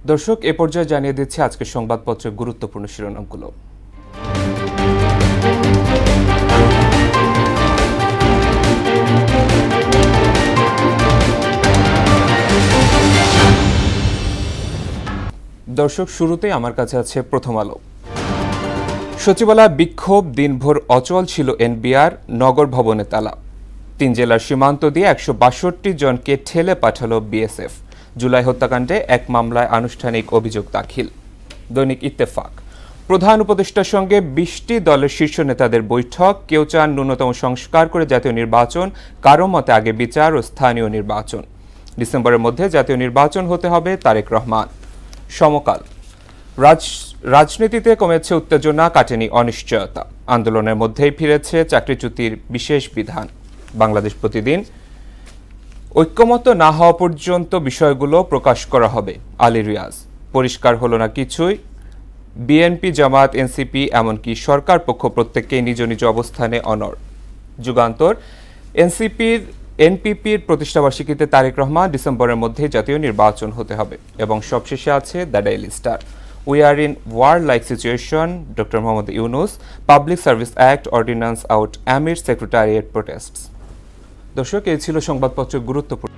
দর্শক, এ পর্যায়ে জানিয়ে দিচ্ছে আজকের সংবাদপত্রের গুরুত্বপূর্ণ শিরোনামগুলো। দর্শক, শুরুতেই আমার কাছে আছে প্রথম আলো। সচিবালয় বিক্ষোভ, দিনভর অচল ছিল এনবিআর, নগর ভবনে তালা। 3 জেলার সীমান্ত দিয়ে 162 জনকে ঠেলে পাঠালো বিএসএফ। জুলাই হত্যাকাণ্ডে এক মামলায় আনুষ্ঠানিক অভিযোগ দাখিল। দৈনিক ইত্তেফাক, প্রধান উপদেষ্টার সঙ্গে 20টি দলের শীর্ষ নেতাদের বৈঠক। কেউ চান ন্যূনতম সংস্কার করে জাতীয় নির্বাচন, কারো মতে আগে বিচার ও স্থানীয় নির্বাচন। ডিসেম্বরের মধ্যে জাতীয় নির্বাচন হতে হবে, তারেক রহমান। সমকাল, রাজনীতিতে কমেছে উত্তেজনা, কাটেনি অনিশ্চয়তা। আন্দোলনের মধ্যেই ফিরেছে চাকরিচ্যুতির বিশেষ বিধান। বাংলাদেশ প্রতিদিন, ঐক্যমত না হওয়া পর্যন্ত বিষয়গুলো প্রকাশ করা হবে, আলী রিয়াজ। পরিষ্কার হলো না কিছুই, বিএনপি, জামায়াত, এনসিপি এমনকি সরকার পক্ষ প্রত্যেককেই নিজ নিজ অবস্থানে অনড়। যুগান্তর, এনপিপির প্রতিষ্ঠাবার্ষিকীতে তারেক রহমান, ডিসেম্বরের মধ্যে জাতীয় নির্বাচন হতে হবে। এবং সবশেষে আছে the daily star, we are in were like situation, doctor Mohammad Yunus, public service act ordinance out amid secretariat প্রোটেস্টস। দর্শক, এই ছিল সংবাদপত্রের গুরুত্বপূর্ণ